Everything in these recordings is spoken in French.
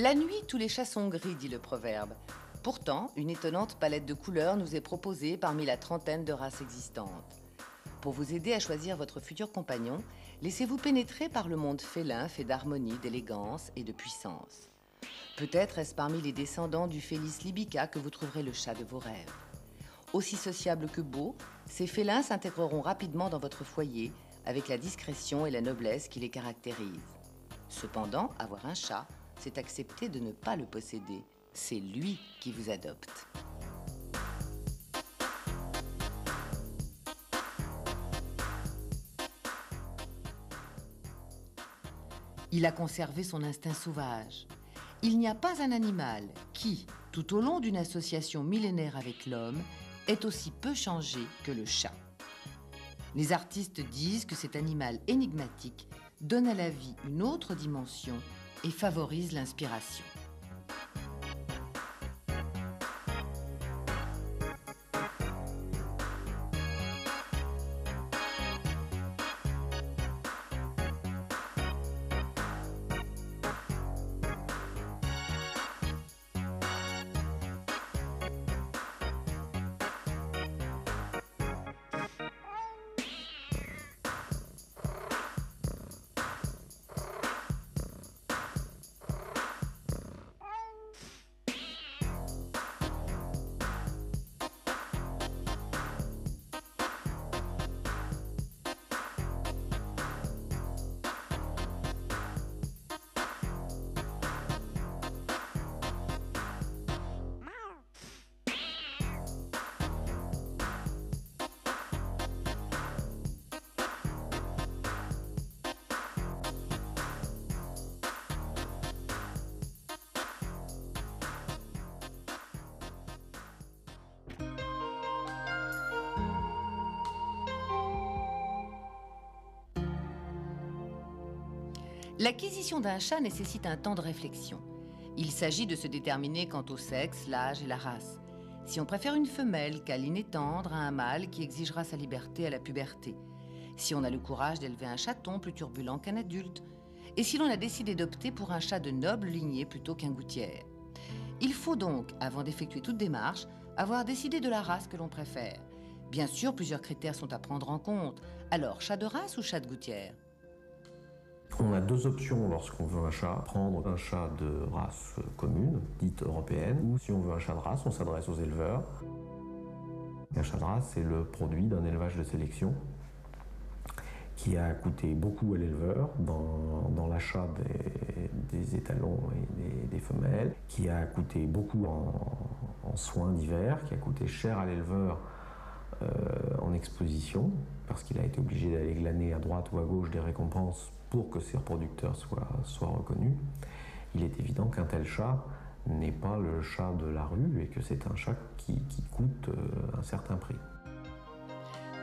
La nuit, tous les chats sont gris, dit le proverbe. Pourtant, une étonnante palette de couleurs nous est proposée parmi la trentaine de races existantes. Pour vous aider à choisir votre futur compagnon, laissez-vous pénétrer par le monde félin fait d'harmonie, d'élégance et de puissance. Peut-être est-ce parmi les descendants du Felis libica que vous trouverez le chat de vos rêves. Aussi sociables que beaux, ces félins s'intégreront rapidement dans votre foyer avec la discrétion et la noblesse qui les caractérisent. Cependant, avoir un chat, c'est accepter de ne pas le posséder. C'est lui qui vous adopte. Il a conservé son instinct sauvage. Il n'y a pas un animal qui, tout au long d'une association millénaire avec l'homme, est aussi peu changé que le chat. Les artistes disent que cet animal énigmatique donne à la vie une autre dimension et favorise l'inspiration. L'acquisition d'un chat nécessite un temps de réflexion. Il s'agit de se déterminer quant au sexe, l'âge et la race. Si on préfère une femelle câline et tendre à un mâle qui exigera sa liberté à la puberté. Si on a le courage d'élever un chaton plus turbulent qu'un adulte. Et si l'on a décidé d'opter pour un chat de noble lignée plutôt qu'un gouttière. Il faut donc, avant d'effectuer toute démarche, avoir décidé de la race que l'on préfère. Bien sûr, plusieurs critères sont à prendre en compte. Alors, chat de race ou chat de gouttière ? On a deux options lorsqu'on veut un chat. Prendre un chat de race commune, dite européenne, ou si on veut un chat de race, on s'adresse aux éleveurs. Un chat de race, c'est le produit d'un élevage de sélection qui a coûté beaucoup à l'éleveur dans l'achat des étalons et des femelles, qui a coûté beaucoup en soins divers, qui a coûté cher à l'éleveur en exposition, parce qu'il a été obligé d'aller glaner à droite ou à gauche des récompenses pour que ses reproducteurs soient reconnus. Il est évident qu'un tel chat n'est pas le chat de la rue et que c'est un chat qui coûte un certain prix.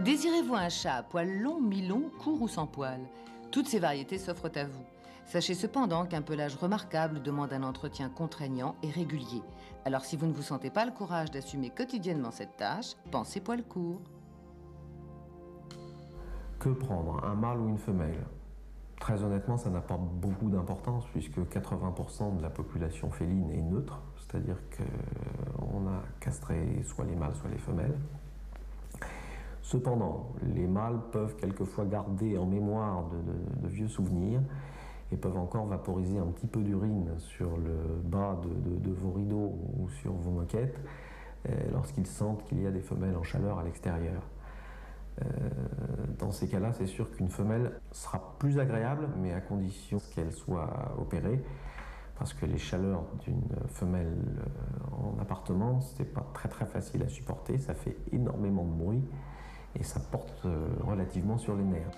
Désirez-vous un chat à poils longs, mi-longs, courts ou sans poils? Toutes ces variétés s'offrent à vous. Sachez cependant qu'un pelage remarquable demande un entretien contraignant et régulier. Alors si vous ne vous sentez pas le courage d'assumer quotidiennement cette tâche, pensez poils courts. Que prendre, un mâle ou une femelle? Très honnêtement, ça n'a pas beaucoup d'importance puisque 80% de la population féline est neutre, c'est-à-dire qu'on a castré soit les mâles, soit les femelles. Cependant, les mâles peuvent quelquefois garder en mémoire de vieux souvenirs et peuvent encore vaporiser un petit peu d'urine sur le bas de vos rideaux ou sur vos moquettes lorsqu'ils sentent qu'il y a des femelles en chaleur à l'extérieur. Dans ces cas-là, c'est sûr qu'une femelle sera plus agréable, mais à condition qu'elle soit opérée, parce que les chaleurs d'une femelle en appartement, c'est pas très facile à supporter, ça fait énormément de bruit et ça porte relativement sur les nerfs.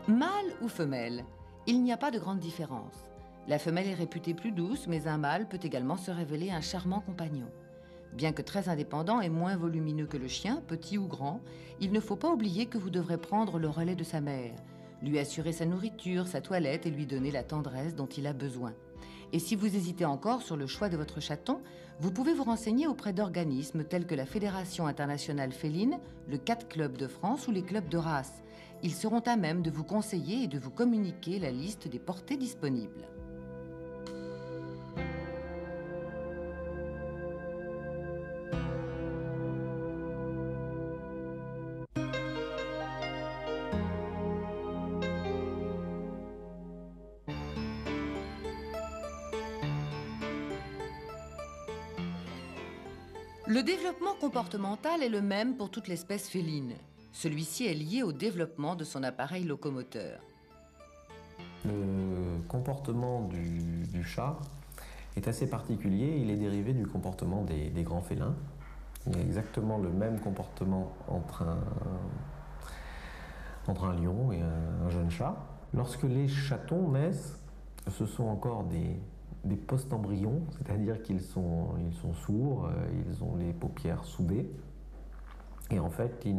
Mâle ou femelle, il n'y a pas de grande différence. La femelle est réputée plus douce, mais un mâle peut également se révéler un charmant compagnon. Bien que très indépendant et moins volumineux que le chien, petit ou grand, il ne faut pas oublier que vous devrez prendre le relais de sa mère, lui assurer sa nourriture, sa toilette et lui donner la tendresse dont il a besoin. Et si vous hésitez encore sur le choix de votre chaton, vous pouvez vous renseigner auprès d'organismes tels que la Fédération internationale féline, le Cat Club de France ou les clubs de race. Ils seront à même de vous conseiller et de vous communiquer la liste des portées disponibles. Le développement comportemental est le même pour toute l'espèce féline. Celui-ci est lié au développement de son appareil locomoteur. Le comportement du chat est assez particulier. Il est dérivé du comportement des grands félins. Il y a exactement le même comportement entre un lion et un jeune chat. Lorsque les chatons naissent, ce sont encore des post-embryons, c'est-à-dire qu'ils sont sourds, ils ont les paupières soudées. Et en fait, ils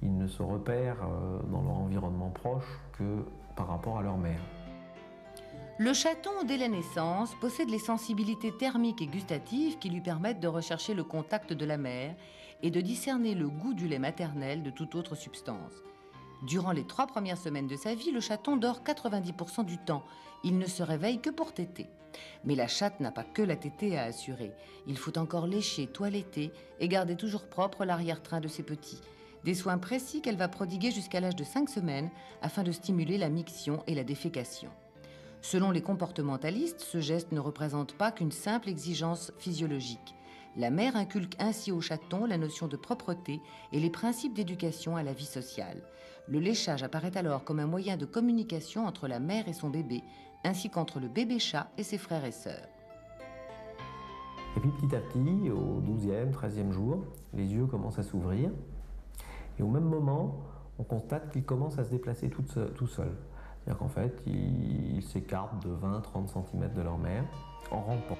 ne se repèrent dans leur environnement proche que par rapport à leur mère. Le chaton, dès la naissance, possède les sensibilités thermiques et gustatives qui lui permettent de rechercher le contact de la mère et de discerner le goût du lait maternel de toute autre substance. Durant les 3 premières semaines de sa vie, le chaton dort 90% du temps. Il ne se réveille que pour téter. Mais la chatte n'a pas que la tétée à assurer. Il faut encore lécher, toiletter et garder toujours propre l'arrière-train de ses petits. Des soins précis qu'elle va prodiguer jusqu'à l'âge de 5 semaines afin de stimuler la miction et la défécation. Selon les comportementalistes, ce geste ne représente pas qu'une simple exigence physiologique. La mère inculque ainsi au chaton la notion de propreté et les principes d'éducation à la vie sociale. Le léchage apparaît alors comme un moyen de communication entre la mère et son bébé, ainsi qu'entre le bébé chat et ses frères et sœurs. Et puis petit à petit, au 12e, 13e jour, les yeux commencent à s'ouvrir. Et au même moment, on constate qu'il commence à se déplacer tout seul. C'est-à-dire qu'en fait, ils s'écartent de 20-30 cm de leur mère en rampant.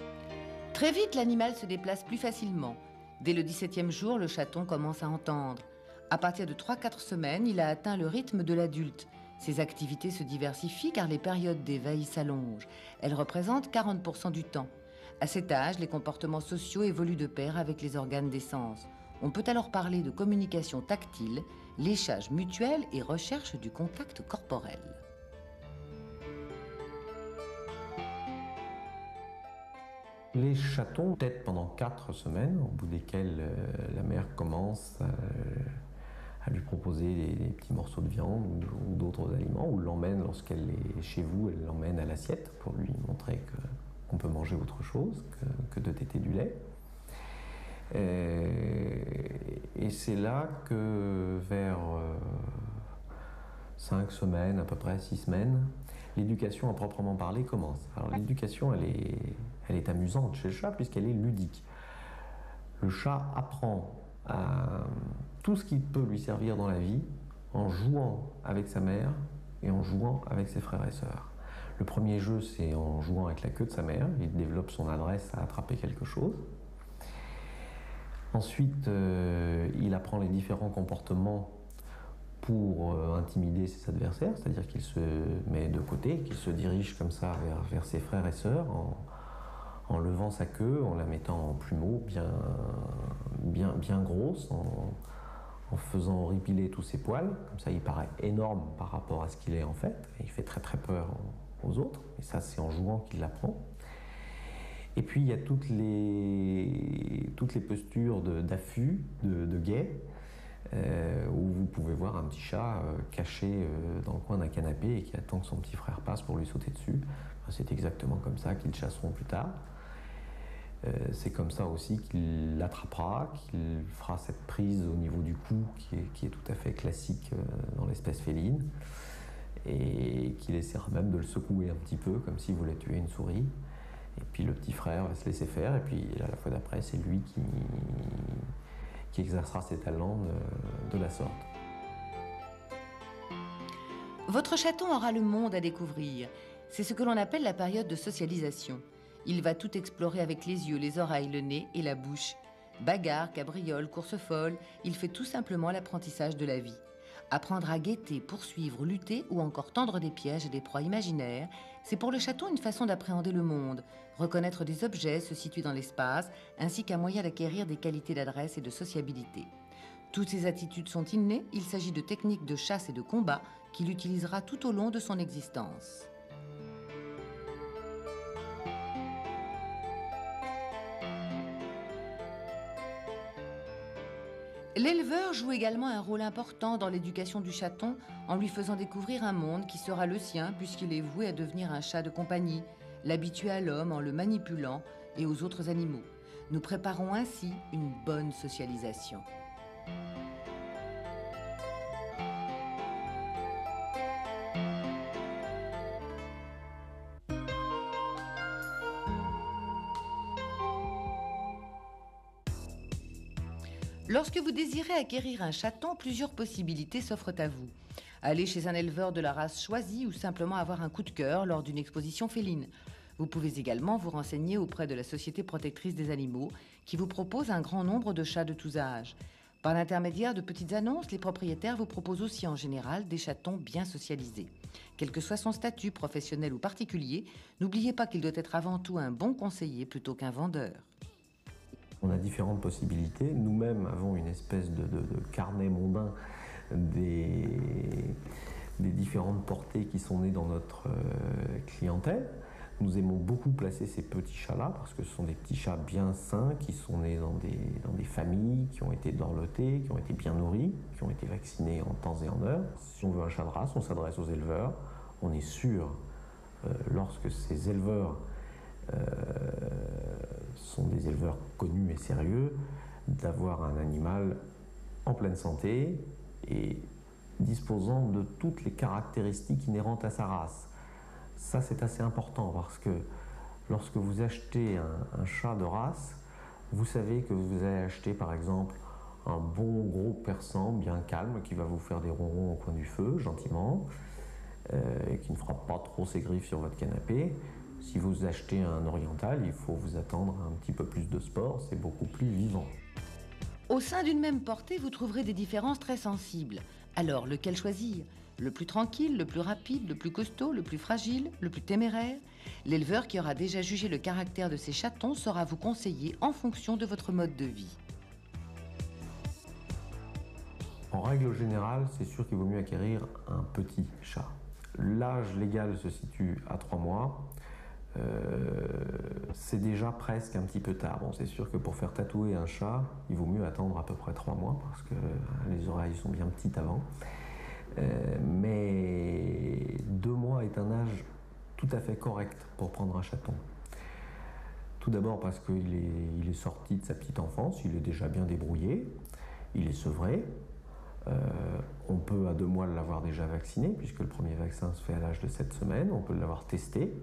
Très vite, l'animal se déplace plus facilement. Dès le 17e jour, le chaton commence à entendre. À partir de 3-4 semaines, il a atteint le rythme de l'adulte. Ses activités se diversifient car les périodes d'éveil s'allongent. Elles représentent 40% du temps. À cet âge, les comportements sociaux évoluent de pair avec les organes des sens. On peut alors parler de communication tactile, léchage mutuel et recherche du contact corporel. Les chatons tètent pendant 4 semaines, au bout desquelles la mère commence à lui proposer des petits morceaux de viande ou d'autres aliments, ou l'emmène lorsqu'elle est chez vous, elle l'emmène à l'assiette pour lui montrer qu'on peut manger autre chose que de téter du lait. Et c'est là que vers 5 semaines, à peu près 6 semaines, l'éducation à proprement parler commence. Alors l'éducation, elle est amusante chez le chat puisqu'elle est ludique. Le chat apprend tout ce qui peut lui servir dans la vie en jouant avec sa mère et en jouant avec ses frères et sœurs. Le premier jeu, c'est en jouant avec la queue de sa mère. Il développe son adresse à attraper quelque chose. Ensuite, il apprend les différents comportements pour intimider ses adversaires, c'est-à-dire qu'il se met de côté, qu'il se dirige comme ça vers ses frères et sœurs en levant sa queue, en la mettant en plumeau bien grosse, en faisant horripiler tous ses poils. Comme ça, il paraît énorme par rapport à ce qu'il est en fait. Et il fait très très peur aux autres. Et ça, c'est en jouant qu'il l'apprend. Et puis, il y a toutes les postures d'affût, de guet, où vous pouvez voir un petit chat caché dans le coin d'un canapé et qui attend que son petit frère passe pour lui sauter dessus. Enfin, c'est exactement comme ça qu'ils chasseront plus tard. C'est comme ça aussi qu'il l'attrapera, qu'il fera cette prise au niveau du cou qui est tout à fait classique dans l'espèce féline, et qu'il essaiera même de le secouer un petit peu comme s'il voulait tuer une souris. Et puis le petit frère va se laisser faire, et puis la fois d'après, c'est lui qui exercera ses talents de la sorte. Votre chaton aura le monde à découvrir. C'est ce que l'on appelle la période de socialisation. Il va tout explorer avec les yeux, les oreilles, le nez et la bouche. Bagarre, cabriole, course folle, il fait tout simplement l'apprentissage de la vie. Apprendre à guetter, poursuivre, lutter ou encore tendre des pièges et des proies imaginaires, c'est pour le chaton une façon d'appréhender le monde, reconnaître des objets se situer dans l'espace, ainsi qu'un moyen d'acquérir des qualités d'adresse et de sociabilité. Toutes ces attitudes sont innées, il s'agit de techniques de chasse et de combat qu'il utilisera tout au long de son existence. L'éleveur joue également un rôle important dans l'éducation du chaton en lui faisant découvrir un monde qui sera le sien puisqu'il est voué à devenir un chat de compagnie, l'habituer à l'homme en le manipulant et aux autres animaux. Nous préparons ainsi une bonne socialisation. Lorsque vous désirez acquérir un chaton, plusieurs possibilités s'offrent à vous. Aller chez un éleveur de la race choisie ou simplement avoir un coup de cœur lors d'une exposition féline. Vous pouvez également vous renseigner auprès de la Société protectrice des animaux qui vous propose un grand nombre de chats de tous âges. Par l'intermédiaire de petites annonces, les propriétaires vous proposent aussi en général des chatons bien socialisés. Quel que soit son statut professionnel ou particulier, n'oubliez pas qu'il doit être avant tout un bon conseiller plutôt qu'un vendeur. On a différentes possibilités. Nous-mêmes avons une espèce de carnet mondain des différentes portées qui sont nées dans notre clientèle. Nous aimons beaucoup placer ces petits chats-là parce que ce sont des petits chats bien sains qui sont nés dans des familles, qui ont été dorlotées, qui ont été bien nourris, qui ont été vaccinés en temps et en heure. Si on veut un chat de race, on s'adresse aux éleveurs. On est sûr, lorsque ces éleveurs sont des éleveurs connus et sérieux, d'avoir un animal en pleine santé et disposant de toutes les caractéristiques inhérentes à sa race. Ça, c'est assez important parce que lorsque vous achetez un chat de race, vous savez que vous allez acheter par exemple un bon gros persan bien calme qui va vous faire des ronrons au coin du feu, gentiment, et qui ne fera pas trop ses griffes sur votre canapé. Si vous achetez un oriental, il faut vous attendre à un petit peu plus de sport, c'est beaucoup plus vivant. Au sein d'une même portée, vous trouverez des différences très sensibles. Alors, lequel choisir ? Le plus tranquille, le plus rapide, le plus costaud, le plus fragile, le plus téméraire ? L'éleveur qui aura déjà jugé le caractère de ses chatons saura vous conseiller en fonction de votre mode de vie. En règle générale, c'est sûr qu'il vaut mieux acquérir un petit chat. L'âge légal se situe à 3 mois. C'est déjà presque un petit peu tard. Bon, c'est sûr que pour faire tatouer un chat, il vaut mieux attendre à peu près 3 mois parce que les oreilles sont bien petites avant. Mais 2 mois est un âge tout à fait correct pour prendre un chaton. Tout d'abord parce qu'il est sorti de sa petite enfance, il est déjà bien débrouillé, il est sevré. On peut à 2 mois l'avoir déjà vacciné puisque le premier vaccin se fait à l'âge de 7 semaines, on peut l'avoir testé.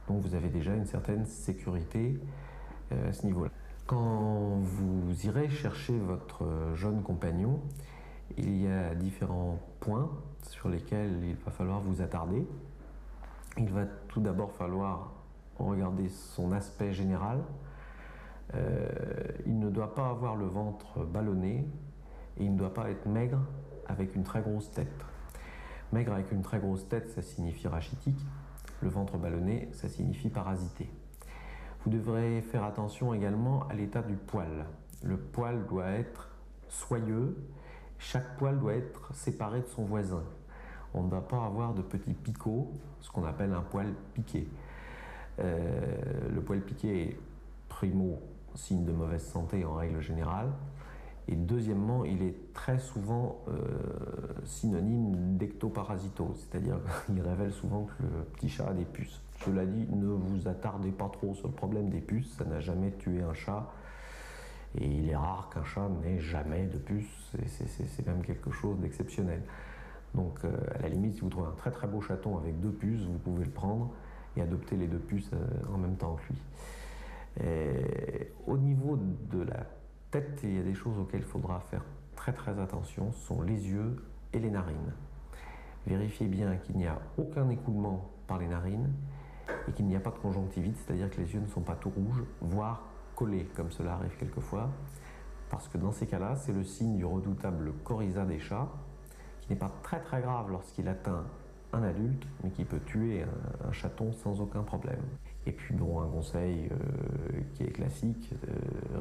Donc vous avez déjà une certaine sécurité à ce niveau-là. Quand vous irez chercher votre jeune compagnon, il y a différents points sur lesquels il va falloir vous attarder. Il va tout d'abord falloir regarder son aspect général. Il ne doit pas avoir le ventre ballonné et il ne doit pas être maigre avec une très grosse tête. Maigre avec une très grosse tête, ça signifie rachitique. Le ventre ballonné, ça signifie parasité. Vous devrez faire attention également à l'état du poil. Le poil doit être soyeux, chaque poil doit être séparé de son voisin. On ne doit pas avoir de petits picots, ce qu'on appelle un poil piqué. Le poil piqué est primo signe de mauvaise santé en règle générale. Et deuxièmement, il est très souvent synonyme d'ectoparasitose, c'est-à-dire qu'il révèle souvent que le petit chat a des puces. Cela dit, ne vous attardez pas trop sur le problème des puces, ça n'a jamais tué un chat. Et il est rare qu'un chat n'ait jamais de puces, c'est même quelque chose d'exceptionnel. Donc à la limite, si vous trouvez un très très beau chaton avec 2 puces, vous pouvez le prendre et adopter les 2 puces en même temps que lui. Et au niveau de la tête, il y a des choses auxquelles il faudra faire très très attention, ce sont les yeux et les narines. Vérifiez bien qu'il n'y a aucun écoulement par les narines et qu'il n'y a pas de conjonctivite, c'est-à-dire que les yeux ne sont pas tout rouges, voire collés, comme cela arrive quelquefois, parce que dans ces cas-là, c'est le signe du redoutable coryza des chats, qui n'est pas très très grave lorsqu'il atteint un adulte, mais qui peut tuer un chaton sans aucun problème. Et puis bon, un conseil qui est classique,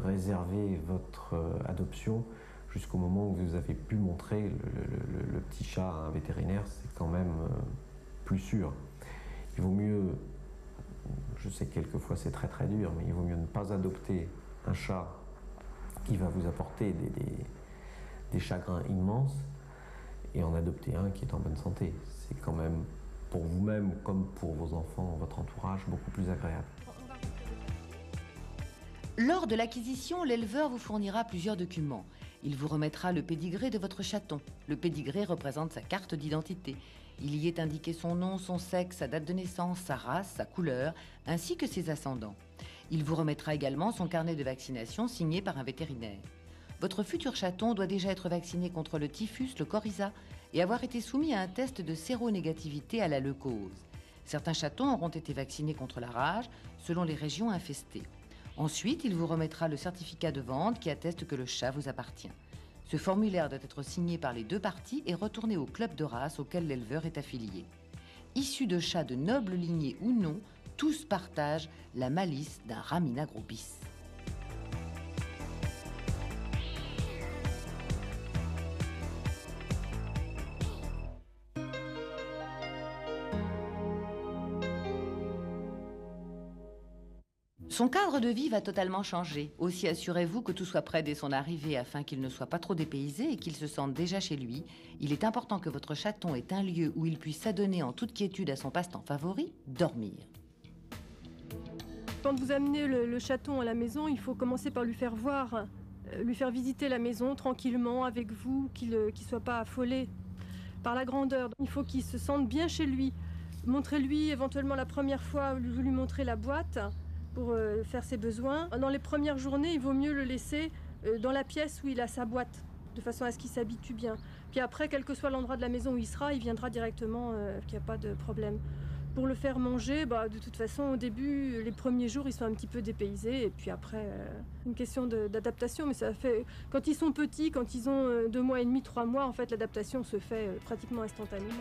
réservez votre adoption jusqu'au moment où vous avez pu montrer le petit chat à un vétérinaire, c'est quand même plus sûr. Il vaut mieux, je sais que quelquefois c'est très très dur, mais il vaut mieux ne pas adopter un chat qui va vous apporter des chagrins immenses et en adopter un qui est en bonne santé. C'est quand même, pour vous-même comme pour vos enfants, votre entourage, beaucoup plus agréable. Lors de l'acquisition, l'éleveur vous fournira plusieurs documents. Il vous remettra le pédigré de votre chaton. Le pédigré représente sa carte d'identité. Il y est indiqué son nom, son sexe, sa date de naissance, sa race, sa couleur, ainsi que ses ascendants. Il vous remettra également son carnet de vaccination signé par un vétérinaire. Votre futur chaton doit déjà être vacciné contre le typhus, le coryza et avoir été soumis à un test de séronégativité à la leucose. Certains chatons auront été vaccinés contre la rage selon les régions infestées. Ensuite, il vous remettra le certificat de vente qui atteste que le chat vous appartient. Ce formulaire doit être signé par les deux parties et retourné au club de race auquel l'éleveur est affilié. Issus de chats de noble lignée ou non, tous partagent la malice d'un Raminagrobis. Son cadre de vie va totalement changer. Aussi assurez-vous que tout soit prêt dès son arrivée afin qu'il ne soit pas trop dépaysé et qu'il se sente déjà chez lui. Il est important que votre chaton ait un lieu où il puisse s'adonner en toute quiétude à son passe-temps favori, dormir. Quand vous amenez le chaton à la maison, il faut commencer par lui faire voir, lui faire visiter la maison tranquillement avec vous, qu'il ne soit pas affolé par la grandeur. Il faut qu'il se sente bien chez lui. Montrez-lui éventuellement la première fois, vous lui montrez la boîte pour faire ses besoins. Dans les premières journées, il vaut mieux le laisser dans la pièce où il a sa boîte, de façon à ce qu'il s'habitue bien. Puis après, quel que soit l'endroit de la maison où il sera, il viendra directement, qu'il n'y a pas de problème. Pour le faire manger, de toute façon, au début, les premiers jours, ils sont un petit peu dépaysés. Et puis après, une question d'adaptation. Mais ça fait, quand ils sont petits, quand ils ont 2 mois et demi, 3 mois, en fait, l'adaptation se fait pratiquement instantanément.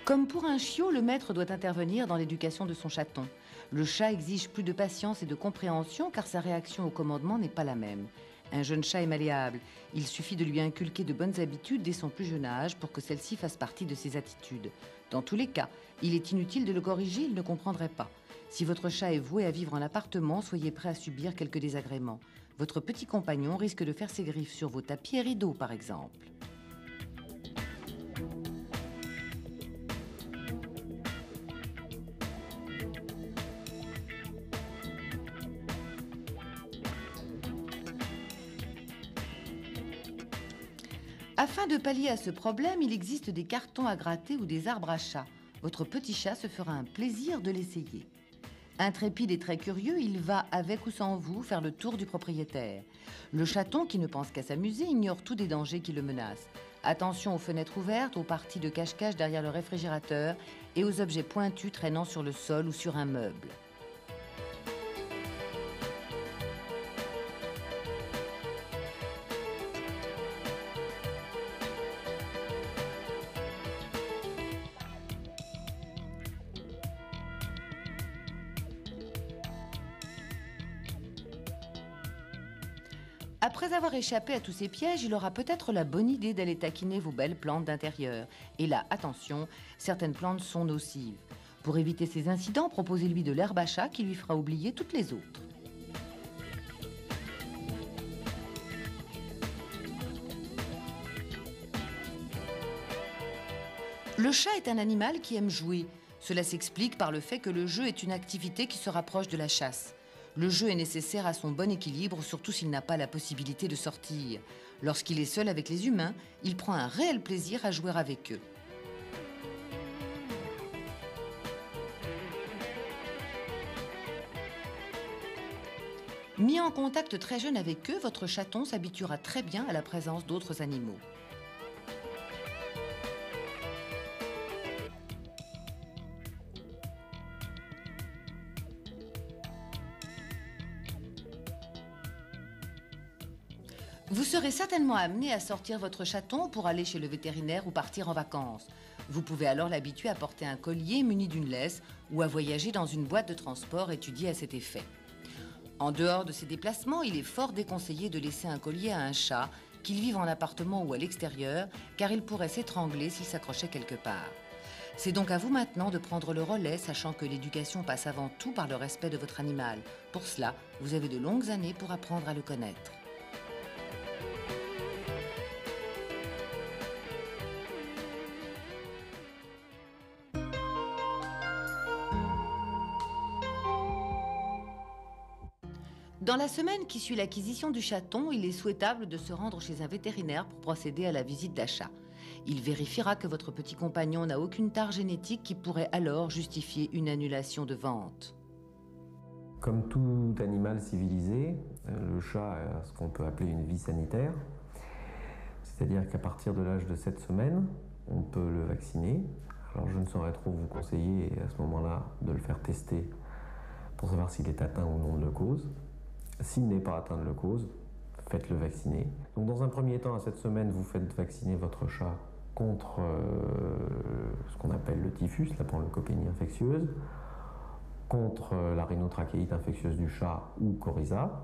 Comme pour un chiot, le maître doit intervenir dans l'éducation de son chaton. Le chat exige plus de patience et de compréhension car sa réaction au commandement n'est pas la même. Un jeune chat est malléable. Il suffit de lui inculquer de bonnes habitudes dès son plus jeune âge pour que celle-ci fasse partie de ses attitudes. Dans tous les cas, il est inutile de le corriger, il ne comprendrait pas. Si votre chat est voué à vivre en appartement, soyez prêt à subir quelques désagréments. Votre petit compagnon risque de faire ses griffes sur vos tapis et rideaux, par exemple. Afin de pallier à ce problème, il existe des cartons à gratter ou des arbres à chat. Votre petit chat se fera un plaisir de l'essayer. Intrépide et très curieux, il va, avec ou sans vous, faire le tour du propriétaire. Le chaton, qui ne pense qu'à s'amuser, ignore tous des dangers qui le menacent. Attention aux fenêtres ouvertes, aux parties de cache-cache derrière le réfrigérateur et aux objets pointus traînant sur le sol ou sur un meuble. Après avoir échappé à tous ces pièges, il aura peut-être la bonne idée d'aller taquiner vos belles plantes d'intérieur. Et là, attention, certaines plantes sont nocives. Pour éviter ces incidents, proposez-lui de l'herbe à chat qui lui fera oublier toutes les autres. Le chat est un animal qui aime jouer. Cela s'explique par le fait que le jeu est une activité qui se rapproche de la chasse. Le jeu est nécessaire à son bon équilibre, surtout s'il n'a pas la possibilité de sortir. Lorsqu'il est seul avec les humains, il prend un réel plaisir à jouer avec eux. Mis en contact très jeune avec eux, votre chaton s'habituera très bien à la présence d'autres animaux. Vous serez certainement amené à sortir votre chaton pour aller chez le vétérinaire ou partir en vacances. Vous pouvez alors l'habituer à porter un collier muni d'une laisse ou à voyager dans une boîte de transport étudiée à cet effet. En dehors de ces déplacements, il est fort déconseillé de laisser un collier à un chat, qu'il vive en appartement ou à l'extérieur, car il pourrait s'étrangler s'il s'accrochait quelque part. C'est donc à vous maintenant de prendre le relais, sachant que l'éducation passe avant tout par le respect de votre animal. Pour cela, vous avez de longues années pour apprendre à le connaître. Dans la semaine qui suit l'acquisition du chaton, il est souhaitable de se rendre chez un vétérinaire pour procéder à la visite d'achat. Il vérifiera que votre petit compagnon n'a aucune tare génétique qui pourrait alors justifier une annulation de vente. Comme tout animal civilisé, le chat a ce qu'on peut appeler une vie sanitaire. C'est-à-dire qu'à partir de l'âge de 7 semaines, on peut le vacciner. Alors je ne saurais trop vous conseiller à ce moment-là de le faire tester pour savoir s'il est atteint ou non de leucose. S'il n'est pas atteint de leucose, faites-le vacciner. Donc dans un premier temps, à 7 semaines, vous faites vacciner votre chat contre ce qu'on appelle le typhus, la panleucopénie infectieuse, contre la rhinotrachéite infectieuse du chat ou coryza,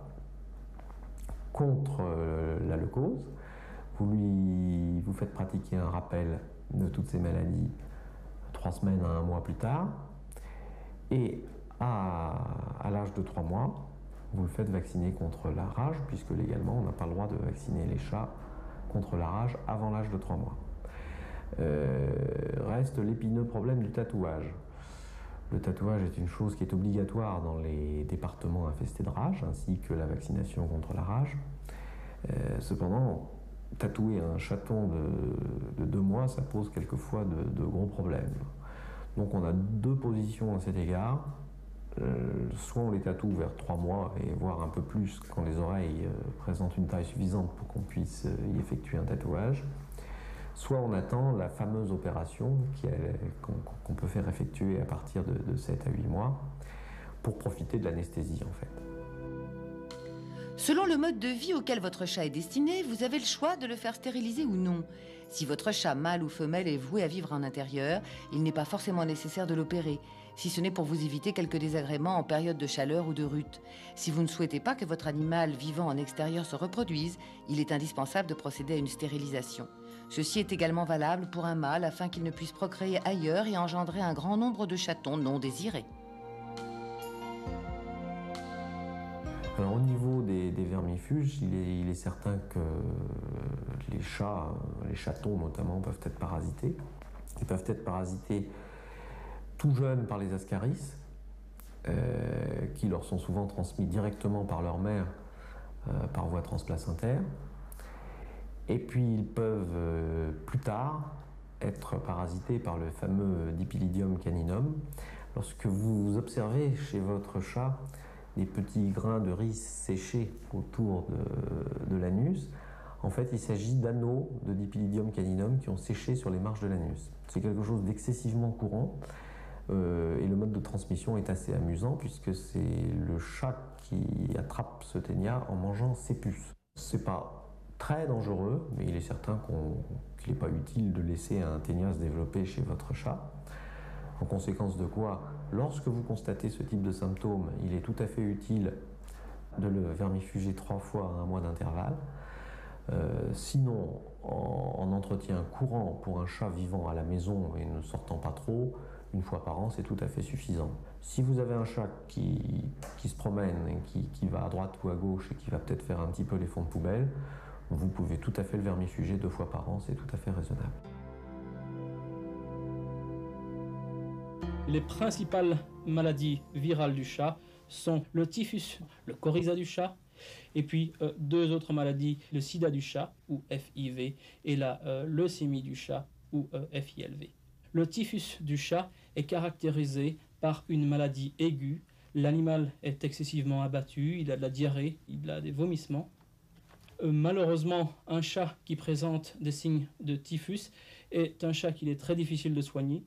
contre la leucose. Vous faites pratiquer un rappel de toutes ces maladies 3 semaines à 1 mois plus tard. Et à l'âge de 3 mois, vous le faites vacciner contre la rage, puisque légalement, on n'a pas le droit de vacciner les chats contre la rage avant l'âge de 3 mois. Reste l'épineux problème du tatouage. Le tatouage est une chose qui est obligatoire dans les départements infestés de rage, ainsi que la vaccination contre la rage. Cependant, tatouer un chaton de 2 mois, ça pose quelquefois de gros problèmes. Donc on a 2 positions à cet égard. Soit on les tatoue vers 3 mois, et voire un peu plus quand les oreilles présentent une taille suffisante pour qu'on puisse y effectuer un tatouage. Soit on attend la fameuse opération qu'on peut faire effectuer à partir de 7 à 8 mois pour profiter de l'anesthésie en fait. Selon le mode de vie auquel votre chat est destiné, vous avez le choix de le faire stériliser ou non. Si votre chat, mâle ou femelle, est voué à vivre en intérieur, il n'est pas forcément nécessaire de l'opérer, si ce n'est pour vous éviter quelques désagréments en période de chaleur ou de rut. Si vous ne souhaitez pas que votre animal vivant en extérieur se reproduise, il est indispensable de procéder à une stérilisation. Ceci est également valable pour un mâle afin qu'il ne puisse procréer ailleurs et engendrer un grand nombre de chatons non désirés. Alors, au niveau des vermifuges, il est certain que les chatons notamment, peuvent être parasités. Ils peuvent être parasités tout jeunes par les ascaris, qui leur sont souvent transmis directement par leur mère par voie transplacentaire. Et puis ils peuvent plus tard être parasités par le fameux Dipylidium caninum. Lorsque vous observez chez votre chat des petits grains de riz séchés autour de l'anus, en fait il s'agit d'anneaux de Dipylidium caninum qui ont séché sur les marges de l'anus. C'est quelque chose d'excessivement courant et le mode de transmission est assez amusant puisque c'est le chat qui attrape ce ténia en mangeant ses puces. C'est pas très dangereux, mais il est certain qu'il n'est pas utile de laisser un ténia se développer chez votre chat. En conséquence de quoi, lorsque vous constatez ce type de symptômes, il est tout à fait utile de le vermifuger 3 fois à 1 mois d'intervalle. Sinon, en entretien courant pour un chat vivant à la maison et ne sortant pas trop, 1 fois par an, c'est tout à fait suffisant. Si vous avez un chat qui se promène, et qui va à droite ou à gauche et qui va peut-être faire un petit peu les fonds de poubelle, vous pouvez tout à fait le vermifuger 2 fois par an, c'est tout à fait raisonnable. Les principales maladies virales du chat sont le typhus, le coryza du chat, et puis 2 autres maladies, le sida du chat, ou FIV, et la leucémie du chat, ou FILV. Le typhus du chat est caractérisé par une maladie aiguë. L'animal est excessivement abattu, il a de la diarrhée, il a des vomissements. Malheureusement, un chat qui présente des signes de typhus est un chat qu'il est très difficile de soigner.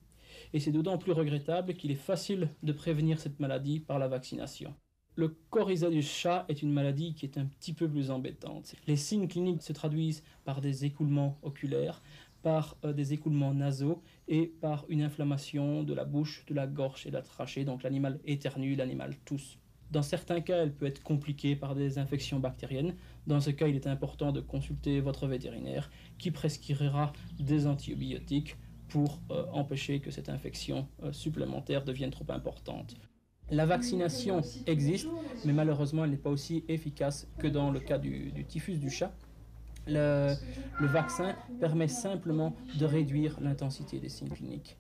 Et c'est d'autant plus regrettable qu'il est facile de prévenir cette maladie par la vaccination. Le coryza du chat est une maladie qui est un petit peu plus embêtante. Les signes cliniques se traduisent par des écoulements oculaires, par des écoulements nasaux et par une inflammation de la bouche, de la gorge et de la trachée. Donc l'animal éternue, l'animal tousse. Dans certains cas, elle peut être compliquée par des infections bactériennes. Dans ce cas, il est important de consulter votre vétérinaire qui prescrira des antibiotiques pour empêcher que cette infection supplémentaire devienne trop importante. La vaccination existe, mais malheureusement, elle n'est pas aussi efficace que dans le cas du typhus du chat. Le vaccin permet simplement de réduire l'intensité des signes cliniques.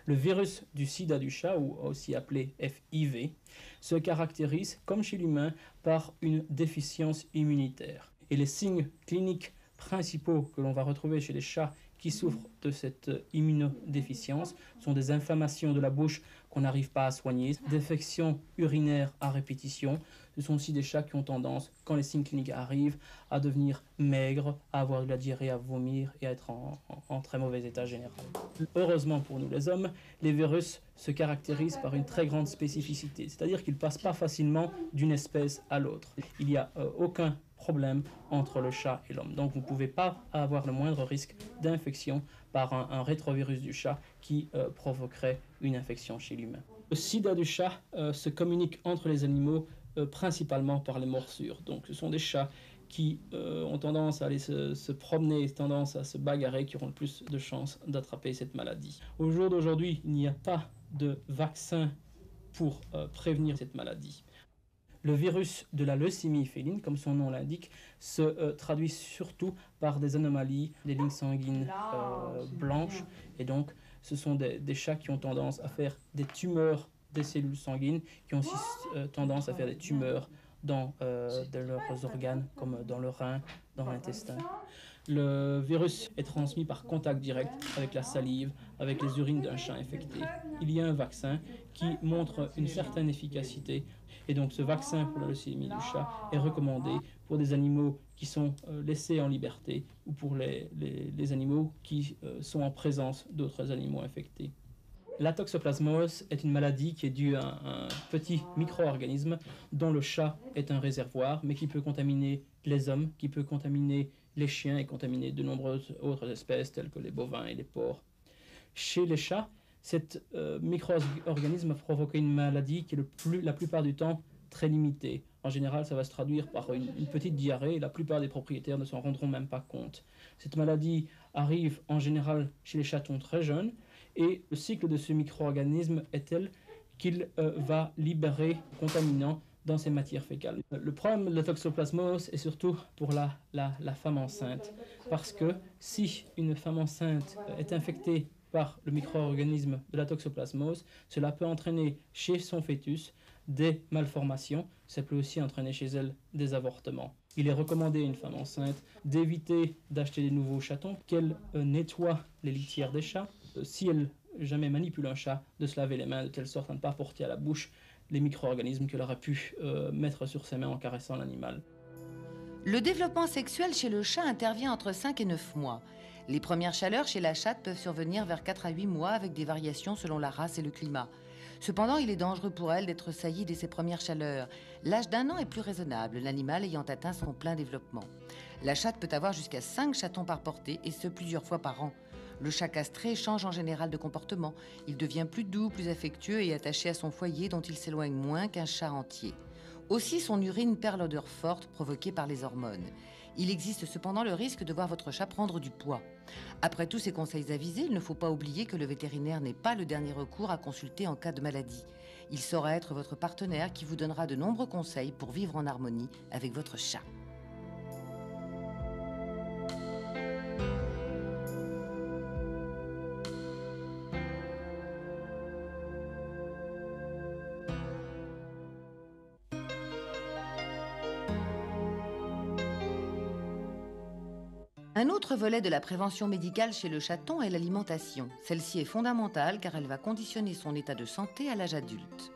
Le virus du sida du chat, ou aussi appelé FIV, se caractérise, comme chez l'humain, par une déficience immunitaire. Et les signes cliniques principaux que l'on va retrouver chez les chats qui souffrent de cette immunodéficience sont des inflammations de la bouche qu'on n'arrive pas à soigner, des infections urinaires à répétition. Ce sont aussi des chats qui ont tendance, quand les signes cliniques arrivent, à devenir maigres, à avoir de la diarrhée, à vomir et à être en très mauvais état général. Heureusement pour nous les hommes, les virus se caractérisent par une très grande spécificité, c'est-à-dire qu'ils ne passent pas facilement d'une espèce à l'autre. Il n'y a aucun problème entre le chat et l'homme. Donc vous ne pouvez pas avoir le moindre risque d'infection par un rétrovirus du chat qui provoquerait une infection chez l'humain. Le sida du chat se communique entre les animaux principalement par les morsures. Donc ce sont des chats qui ont tendance à aller se promener, tendance à se bagarrer, qui auront le plus de chances d'attraper cette maladie. Au jour d'aujourd'hui, il n'y a pas de vaccin pour prévenir cette maladie. Le virus de la leucémie féline, comme son nom l'indique, se traduit surtout par des anomalies, des lignes sanguines blanches. Et donc, ce sont des chats qui ont tendance à faire des tumeurs des cellules sanguines, qui ont aussi tendance à faire des tumeurs dans leurs organes, comme dans le rein, dans l'intestin. Le virus est transmis par contact direct avec la salive, avec les urines d'un chat infecté. Il y a un vaccin qui montre une certaine efficacité. Et donc ce vaccin pour la leucémie du chat est recommandé pour des animaux qui sont laissés en liberté ou pour les animaux qui sont en présence d'autres animaux infectés. La toxoplasmose est une maladie qui est due à un petit micro-organisme dont le chat est un réservoir, mais qui peut contaminer les hommes, qui peut contaminer les chiens et contaminer de nombreuses autres espèces telles que les bovins et les porcs. Chez les chats, cet micro-organisme a provoqué une maladie qui est la plupart du temps très limitée. En général, ça va se traduire par une petite diarrhée et la plupart des propriétaires ne s'en rendront même pas compte. Cette maladie arrive en général chez les chatons très jeunes et le cycle de ce micro-organisme est tel qu'il va libérer contaminants dans ces matières fécales. Le problème de la toxoplasmose est surtout pour la femme enceinte, parce que si une femme enceinte est infectée par le micro-organisme de la toxoplasmose, cela peut entraîner chez son fœtus des malformations, ça peut aussi entraîner chez elle des avortements. Il est recommandé à une femme enceinte d'éviter d'acheter des nouveaux chatons, qu'elle nettoie les litières des chats, si elle jamais manipule un chat, de se laver les mains de telle sorte à ne pas porter à la bouche les micro-organismes qu'elle aurait pu mettre sur ses mains en caressant l'animal. Le développement sexuel chez le chat intervient entre 5 et 9 mois. Les premières chaleurs chez la chatte peuvent survenir vers 4 à 8 mois avec des variations selon la race et le climat. Cependant, il est dangereux pour elle d'être saillie dès ses premières chaleurs. L'âge d'1 an est plus raisonnable, l'animal ayant atteint son plein développement. La chatte peut avoir jusqu'à 5 chatons par portée, et ce plusieurs fois par an. Le chat castré change en général de comportement. Il devient plus doux, plus affectueux et attaché à son foyer dont il s'éloigne moins qu'un chat entier. Aussi, son urine perd l'odeur forte provoquée par les hormones. Il existe cependant le risque de voir votre chat prendre du poids. Après tous ces conseils avisés, il ne faut pas oublier que le vétérinaire n'est pas le dernier recours à consulter en cas de maladie. Il saura être votre partenaire qui vous donnera de nombreux conseils pour vivre en harmonie avec votre chat. Un autre volet de la prévention médicale chez le chaton est l'alimentation. Celle-ci est fondamentale car elle va conditionner son état de santé à l'âge adulte.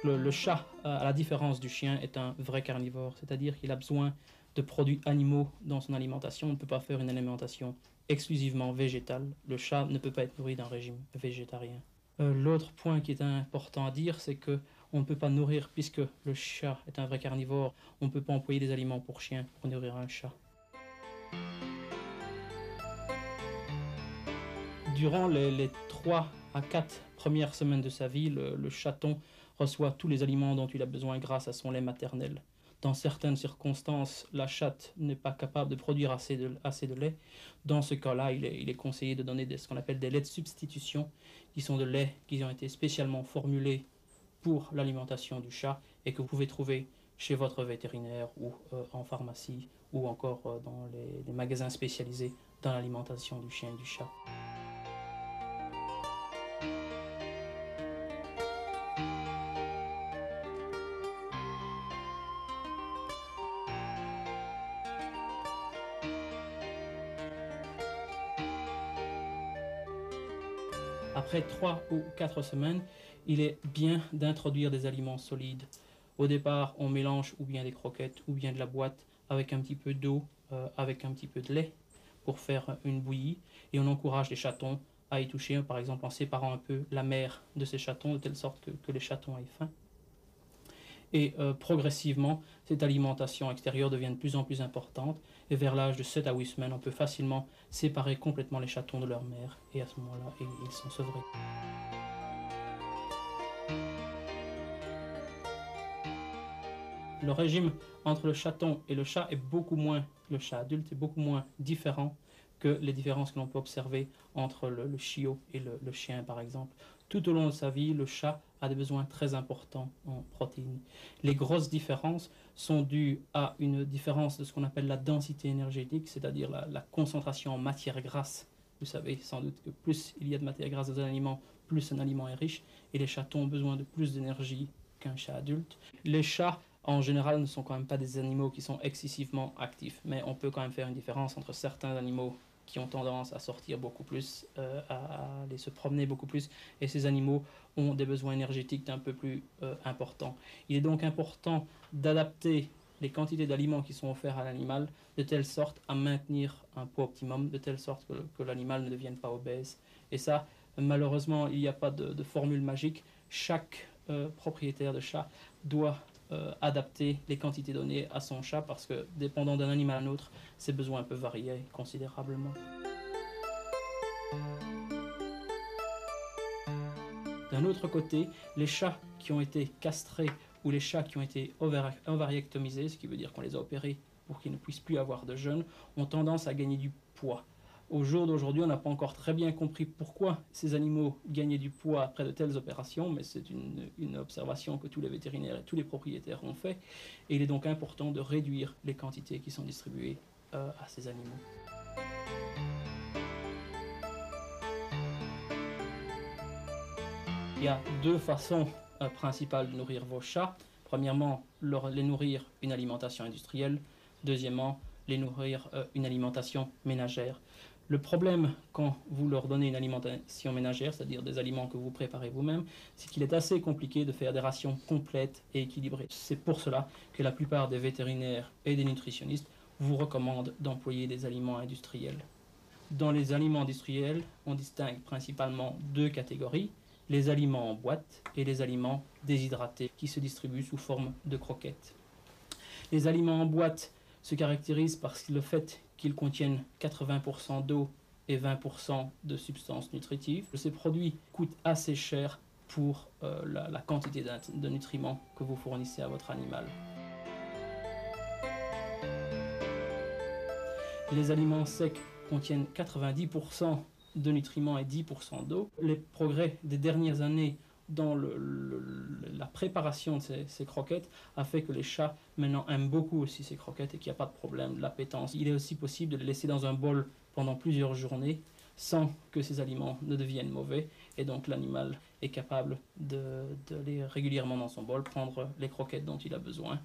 Le chat, à la différence du chien, est un vrai carnivore, c'est-à-dire qu'il a besoin de produits animaux dans son alimentation. On ne peut pas faire une alimentation exclusivement végétale. Le chat ne peut pas être nourri d'un régime végétarien. L'autre point qui est important à dire, c'est que on ne peut pas nourrir, puisque le chat est un vrai carnivore, on ne peut pas employer des aliments pour chiens pour nourrir un chat. Durant les 3 à 4 premières semaines de sa vie, le chaton reçoit tous les aliments dont il a besoin grâce à son lait maternel. Dans certaines circonstances, la chatte n'est pas capable de produire assez de lait. Dans ce cas-là, il est conseillé de donner ce qu'on appelle des laits de substitution, qui sont de laits qui ont été spécialement formulés pour l'alimentation du chat et que vous pouvez trouver chez votre vétérinaire ou en pharmacie ou encore dans les magasins spécialisés dans l'alimentation du chien et du chat. Après 3 ou 4 semaines, il est bien d'introduire des aliments solides. Au départ, on mélange ou bien des croquettes ou bien de la boîte avec un petit peu d'eau, avec un petit peu de lait pour faire une bouillie. Et on encourage les chatons à y toucher, par exemple en séparant un peu la mère de ces chatons, de telle sorte que les chatons aient faim. Et progressivement, cette alimentation extérieure devient de plus en plus importante. Et vers l'âge de 7 à 8 semaines, on peut facilement séparer complètement les chatons de leur mère. Et à ce moment-là, ils sont sevrés. Le régime entre le chaton et le chat est beaucoup moins, le chat adulte est beaucoup moins différent que les différences que l'on peut observer entre le chiot et le chien, par exemple. Tout au long de sa vie, le chat a des besoins très importants en protéines. Les grosses différences sont dues à une différence de ce qu'on appelle la densité énergétique, c'est-à-dire la concentration en matière grasse. Vous savez sans doute que plus il y a de matière grasse dans un aliment, plus un aliment est riche, et les chatons ont besoin de plus d'énergie qu'un chat adulte. Les chats, en général, ne sont quand même pas des animaux qui sont excessivement actifs, mais on peut quand même faire une différence entre certains animaux qui ont tendance à sortir beaucoup plus, à aller se promener beaucoup plus, et ces animaux ont des besoins énergétiques un peu plus importants. Il est donc important d'adapter les quantités d'aliments qui sont offerts à l'animal de telle sorte à maintenir un poids optimum, de telle sorte que l'animal ne devienne pas obèse. Et ça, malheureusement, il n'y a pas de formule magique. Chaque propriétaire de chat doit adapter les quantités données à son chat parce que, dépendant d'un animal à un autre, ses besoins peuvent varier considérablement. D'un autre côté, les chats qui ont été castrés ou les chats qui ont été ovariectomisés, ce qui veut dire qu'on les a opérés pour qu'ils ne puissent plus avoir de jeunes, ont tendance à gagner du poids. Au jour d'aujourd'hui, on n'a pas encore très bien compris pourquoi ces animaux gagnaient du poids après de telles opérations, mais c'est une observation que tous les vétérinaires et tous les propriétaires ont fait. Et il est donc important de réduire les quantités qui sont distribuées à ces animaux. Il y a deux façons principales de nourrir vos chats. Premièrement, les nourrir une alimentation industrielle. Deuxièmement, les nourrir une alimentation ménagère. Le problème quand vous leur donnez une alimentation ménagère, c'est-à-dire des aliments que vous préparez vous-même, c'est qu'il est assez compliqué de faire des rations complètes et équilibrées. C'est pour cela que la plupart des vétérinaires et des nutritionnistes vous recommandent d'employer des aliments industriels. Dans les aliments industriels, on distingue principalement deux catégories, les aliments en boîte et les aliments déshydratés qui se distribuent sous forme de croquettes. Les aliments en boîte se caractérisent par le fait qu'ils contiennent 80% d'eau et 20% de substances nutritives. Ces produits coûtent assez cher pour la quantité de nutriments que vous fournissez à votre animal. Les aliments secs contiennent 90% de nutriments et 10% d'eau. Les progrès des dernières années dans la préparation de ces croquettes a fait que les chats maintenant aiment beaucoup aussi ces croquettes et qu'il n'y a pas de problème de l'appétence. Il est aussi possible de les laisser dans un bol pendant plusieurs journées sans que ces aliments ne deviennent mauvais et donc l'animal est capable d'aller régulièrement dans son bol, prendre les croquettes dont il a besoin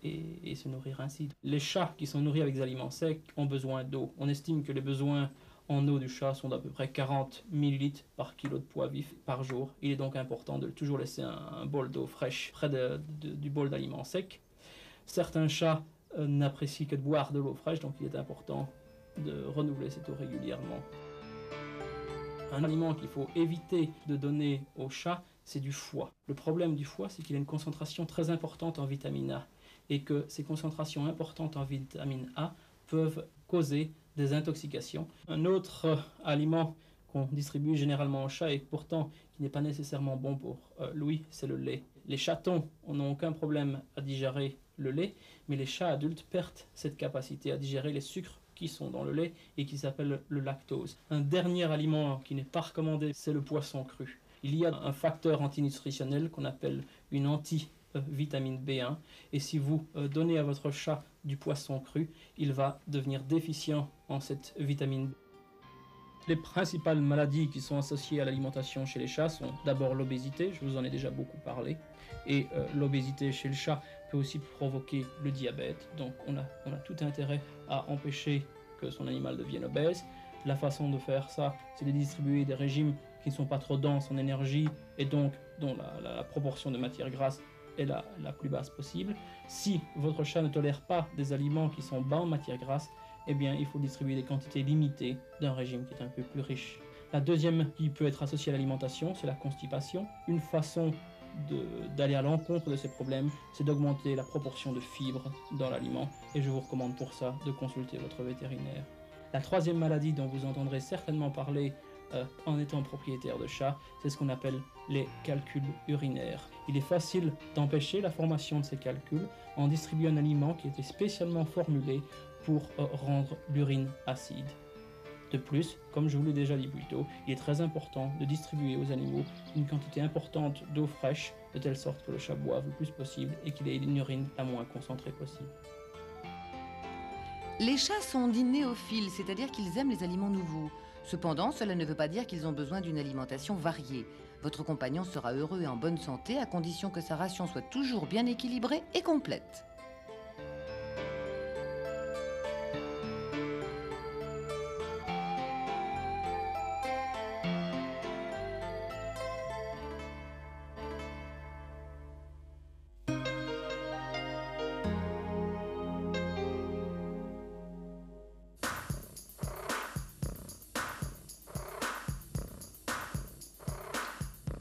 et se nourrir ainsi. Les chats qui sont nourris avec des aliments secs ont besoin d'eau. On estime que les besoins en eau du chat sont d'à peu près 40 ml par kilo de poids vif par jour. Il est donc important de toujours laisser un bol d'eau fraîche près du bol d'aliments secs. Certains chats n'apprécient que de boire de l'eau fraîche, donc il est important de renouveler cette eau régulièrement. Un aliment qu'il faut éviter de donner au chat, c'est du foie. Le problème du foie, c'est qu'il a une concentration très importante en vitamine A et que ces concentrations importantes en vitamine A peuvent causer des intoxications. Un autre aliment qu'on distribue généralement aux chats et pourtant qui n'est pas nécessairement bon pour Louis, c'est le lait. Les chatons n'ont aucun problème à digérer le lait, mais les chats adultes perdent cette capacité à digérer les sucres qui sont dans le lait et qui s'appelle le lactose. Un dernier aliment qui n'est pas recommandé, c'est le poisson cru. Il y a un facteur antinutritionnel qu'on appelle une vitamine B1. Et si vous donnez à votre chat du poisson cru, il va devenir déficient en cette vitamine B. Les principales maladies qui sont associées à l'alimentation chez les chats sont d'abord l'obésité, je vous en ai déjà beaucoup parlé, et l'obésité chez le chat peut aussi provoquer le diabète, donc on a tout intérêt à empêcher que son animal devienne obèse. La façon de faire ça, c'est de distribuer des régimes qui ne sont pas trop denses en énergie et donc dont la proportion de matière grasse est la plus basse possible. Si votre chat ne tolère pas des aliments qui sont bas en matière grasse, eh bien, il faut distribuer des quantités limitées d'un régime qui est un peu plus riche. La deuxième qui peut être associée à l'alimentation, c'est la constipation. Une façon d'aller à l'encontre de ces problèmes, c'est d'augmenter la proportion de fibres dans l'aliment, et je vous recommande pour ça de consulter votre vétérinaire. La troisième maladie dont vous entendrez certainement parler en étant propriétaire de chat, c'est ce qu'on appelle les calculs urinaires. Il est facile d'empêcher la formation de ces calculs en distribuant un aliment qui était spécialement formulé pour rendre l'urine acide. De plus, comme je vous l'ai déjà dit plus tôt, il est très important de distribuer aux animaux une quantité importante d'eau fraîche, de telle sorte que le chat boive le plus possible et qu'il ait une urine la moins concentrée possible. Les chats sont dits néophiles, c'est-à-dire qu'ils aiment les aliments nouveaux. Cependant, cela ne veut pas dire qu'ils ont besoin d'une alimentation variée. Votre compagnon sera heureux et en bonne santé à condition que sa ration soit toujours bien équilibrée et complète.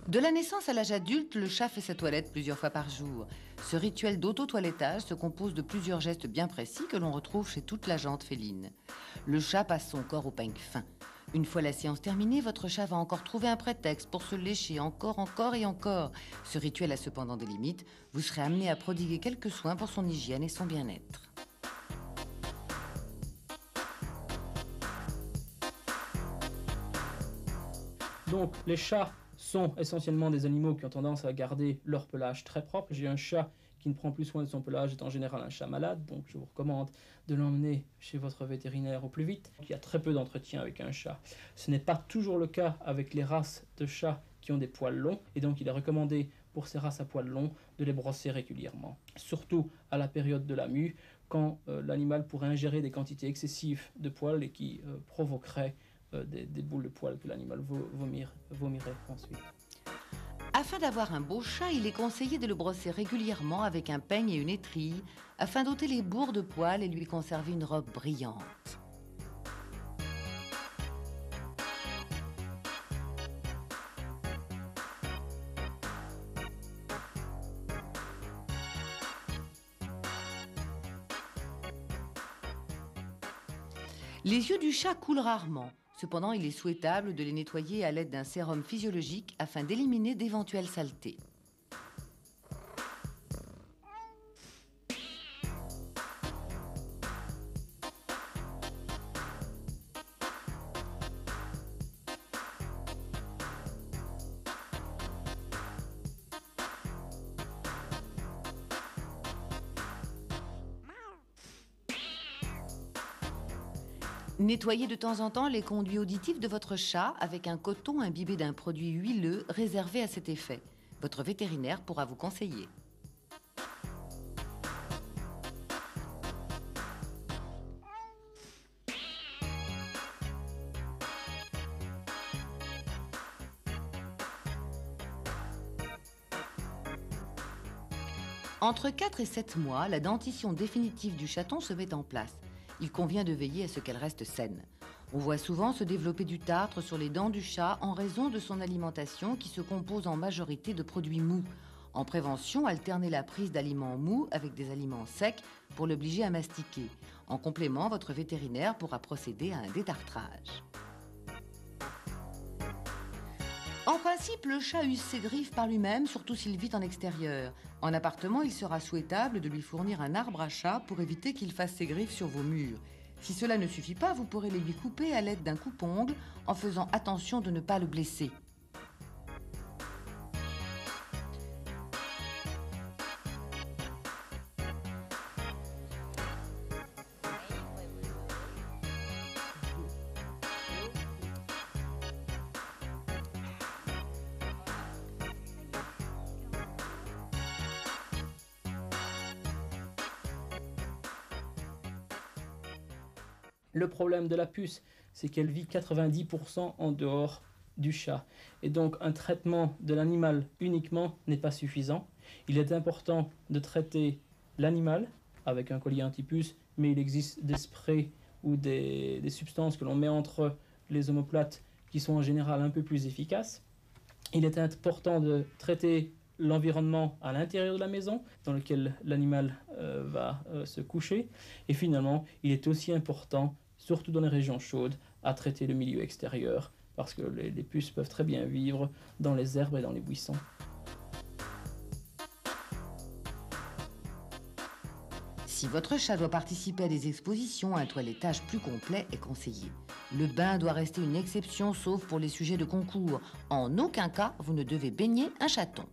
De la naissance à l'âge adulte, le chat fait sa toilette plusieurs fois par jour. Ce rituel d'auto-toilettage se compose de plusieurs gestes bien précis que l'on retrouve chez toute la gente féline. Le chat passe son corps au peigne fin. Une fois la séance terminée, votre chat va encore trouver un prétexte pour se lécher encore et encore. Ce rituel a cependant des limites. Vous serez amené à prodiguer quelques soins pour son hygiène et son bien-être. Donc les chats sont essentiellement des animaux qui ont tendance à garder leur pelage très propre. J'ai un chat qui ne prend plus soin de son pelage, est en général un chat malade, donc je vous recommande de l'emmener chez votre vétérinaire au plus vite. Il y a très peu d'entretien avec un chat. Ce n'est pas toujours le cas avec les races de chats qui ont des poils longs, et donc il est recommandé pour ces races à poils longs de les brosser régulièrement. Surtout à la période de la mue, quand l'animal pourrait ingérer des quantités excessives de poils et qui provoqueraient des boules de poils que l'animal vomirait ensuite. Afin d'avoir un beau chat, il est conseillé de le brosser régulièrement avec un peigne et une étrille afin d'ôter les bourres de poils et lui conserver une robe brillante. Les yeux du chat coulent rarement. Cependant, il est souhaitable de les nettoyer à l'aide d'un sérum physiologique afin d'éliminer d'éventuelles saletés. Nettoyez de temps en temps les conduits auditifs de votre chat avec un coton imbibé d'un produit huileux réservé à cet effet. Votre vétérinaire pourra vous conseiller. Entre 4 et 7 mois, la dentition définitive du chaton se met en place. Il convient de veiller à ce qu'elle reste saine. On voit souvent se développer du tartre sur les dents du chat en raison de son alimentation qui se compose en majorité de produits mous. En prévention, alternez la prise d'aliments mous avec des aliments secs pour l'obliger à mastiquer. En complément, votre vétérinaire pourra procéder à un détartrage. En principe, le chat use ses griffes par lui-même, surtout s'il vit en extérieur. En appartement, il sera souhaitable de lui fournir un arbre à chat pour éviter qu'il fasse ses griffes sur vos murs. Si cela ne suffit pas, vous pourrez les lui couper à l'aide d'un coupe-ongle en faisant attention de ne pas le blesser. Le problème de la puce, c'est qu'elle vit 90% en dehors du chat. Et donc un traitement de l'animal uniquement n'est pas suffisant. Il est important de traiter l'animal avec un collier antipuce, mais il existe des sprays ou des substances que l'on met entre les omoplates qui sont en général un peu plus efficaces. Il est important de traiter l'environnement à l'intérieur de la maison dans lequel l'animal va se coucher. Et finalement, il est aussi important, surtout dans les régions chaudes, à traiter le milieu extérieur parce que les puces peuvent très bien vivre dans les herbes et dans les buissons. Si votre chat doit participer à des expositions, un toilettage plus complet est conseillé. Le bain doit rester une exception sauf pour les sujets de concours. En aucun cas, vous ne devez baigner un chaton.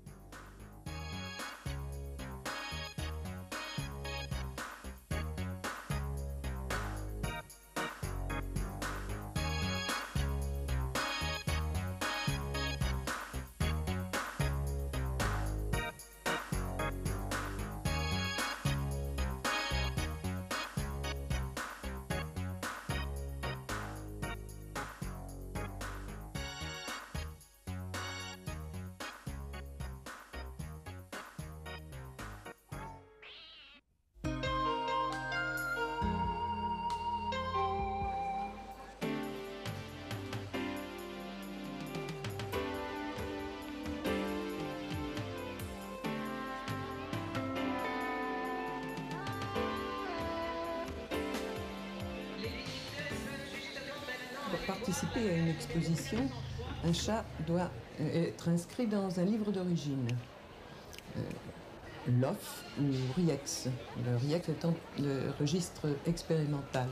Pour participer à une exposition, un chat doit être inscrit dans un livre d'origine, LOF ou RIEX, le RIEX étant le registre expérimental.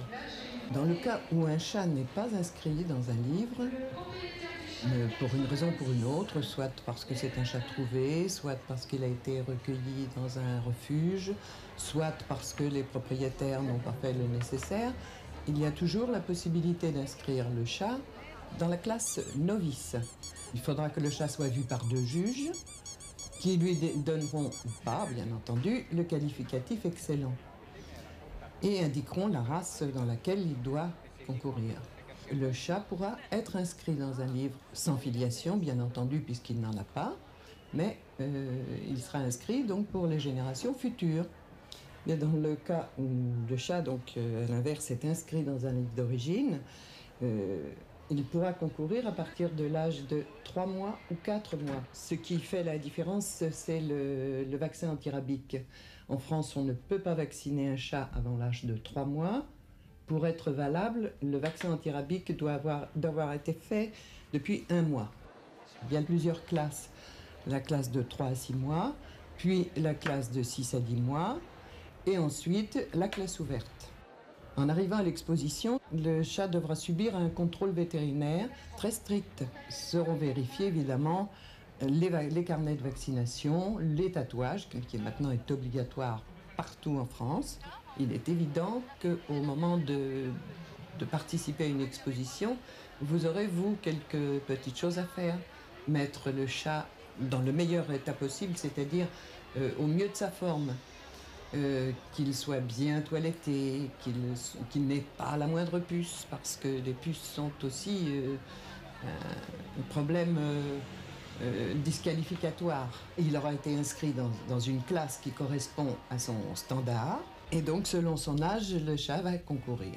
Dans le cas où un chat n'est pas inscrit dans un livre, pour une raison ou pour une autre, soit parce que c'est un chat trouvé, soit parce qu'il a été recueilli dans un refuge, soit parce que les propriétaires n'ont pas fait le nécessaire, il y a toujours la possibilité d'inscrire le chat dans la classe novice. Il faudra que le chat soit vu par 2 juges qui lui donneront, ou pas bien entendu, le qualificatif excellent et indiqueront la race dans laquelle il doit concourir. Le chat pourra être inscrit dans un livre sans filiation, bien entendu, puisqu'il n'en a pas, mais il sera inscrit donc pour les générations futures. Et dans le cas où le chat, donc à l'inverse, est inscrit dans un livre d'origine, il pourra concourir à partir de l'âge de 3 mois ou 4 mois. Ce qui fait la différence, c'est le vaccin antirabique. En France, on ne peut pas vacciner un chat avant l'âge de 3 mois. Pour être valable, le vaccin antirabique doit avoir été fait depuis 1 mois. Il y a plusieurs classes. La classe de 3 à 6 mois, puis la classe de 6 à 10 mois, et ensuite la classe ouverte. En arrivant à l'exposition, le chat devra subir un contrôle vétérinaire très strict. Seront vérifiés évidemment les carnets de vaccination, les tatouages, qui maintenant est obligatoire partout en France. Il est évident qu'au moment de participer à une exposition, vous aurez, vous, quelques petites choses à faire. Mettre le chat dans le meilleur état possible, c'est-à-dire au mieux de sa forme. Qu'il soit bien toiletté, qu'il n'ait pas la moindre puce, parce que les puces sont aussi un problème disqualificatoire. Il aura été inscrit dans une classe qui correspond à son standard, et donc selon son âge, le chat va concourir.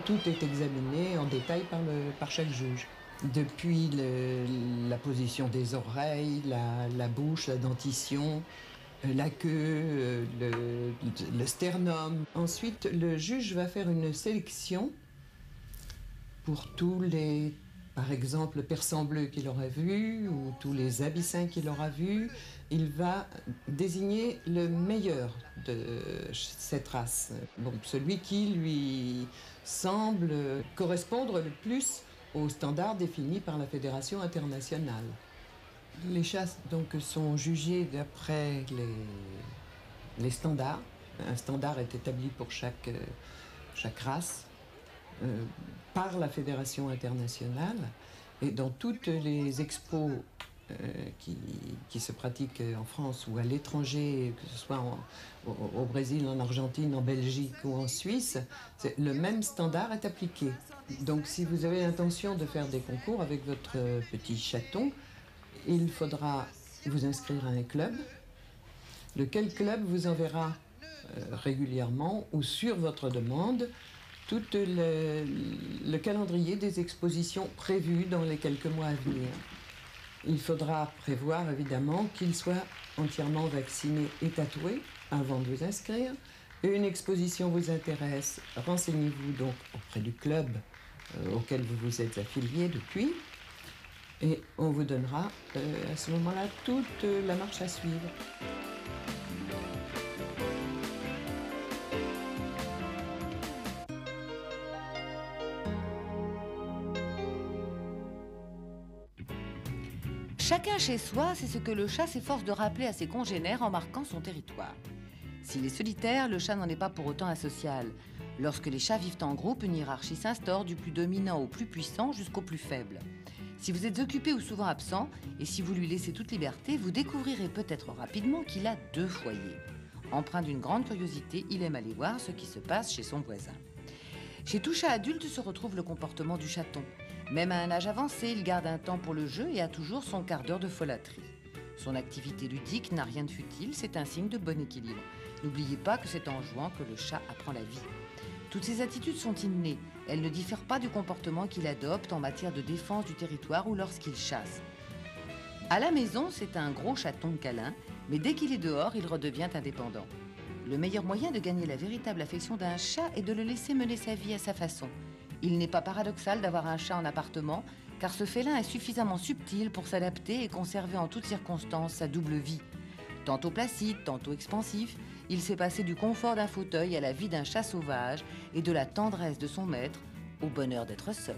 Tout est examiné en détail par chaque juge. Depuis la position des oreilles, la bouche, la dentition, la queue, le sternum. Ensuite, le juge va faire une sélection pour tous les, par exemple, persans bleus qu'il aura vus ou tous les abyssins qu'il aura vus. Il va désigner le meilleur de cette race, donc celui qui lui semble correspondre le plus aux standards définis par la Fédération internationale. Les chats donc sont jugés d'après les standards. Un standard est établi pour chaque race par la Fédération internationale. Et dans toutes les expos qui se pratiquent en France ou à l'étranger, que ce soit au Brésil, en Argentine, en Belgique ou en Suisse, le même standard est appliqué. Donc si vous avez l'intention de faire des concours avec votre petit chaton, il faudra vous inscrire à un club, lequel club vous enverra régulièrement ou sur votre demande tout le calendrier des expositions prévues dans les quelques mois à venir. Il faudra prévoir évidemment qu'il soit entièrement vacciné et tatoué avant de vous inscrire. Une exposition vous intéresse, renseignez-vous donc auprès du club auquel vous vous êtes affilié depuis et on vous donnera à ce moment-là toute la marche à suivre. Chacun chez soi, c'est ce que le chat s'efforce de rappeler à ses congénères en marquant son territoire. S'il est solitaire, le chat n'en est pas pour autant asocial. Lorsque les chats vivent en groupe, une hiérarchie s'instaure du plus dominant au plus puissant jusqu'au plus faible. Si vous êtes occupé ou souvent absent, et si vous lui laissez toute liberté, vous découvrirez peut-être rapidement qu'il a 2 foyers. Empreint d'une grande curiosité, il aime aller voir ce qui se passe chez son voisin. Chez tout chat adulte se retrouve le comportement du chaton. Même à un âge avancé, il garde un temps pour le jeu et a toujours son quart d'heure de folâterie. Son activité ludique n'a rien de futile, c'est un signe de bon équilibre. N'oubliez pas que c'est en jouant que le chat apprend la vie. Toutes ces attitudes sont innées. Elles ne diffèrent pas du comportement qu'il adopte en matière de défense du territoire ou lorsqu'il chasse. À la maison, c'est un gros chaton câlin, mais dès qu'il est dehors, il redevient indépendant. Le meilleur moyen de gagner la véritable affection d'un chat est de le laisser mener sa vie à sa façon. Il n'est pas paradoxal d'avoir un chat en appartement, car ce félin est suffisamment subtil pour s'adapter et conserver en toutes circonstances sa double vie. Tantôt placide, tantôt expansif, il s'est passé du confort d'un fauteuil à la vie d'un chat sauvage et de la tendresse de son maître au bonheur d'être seul.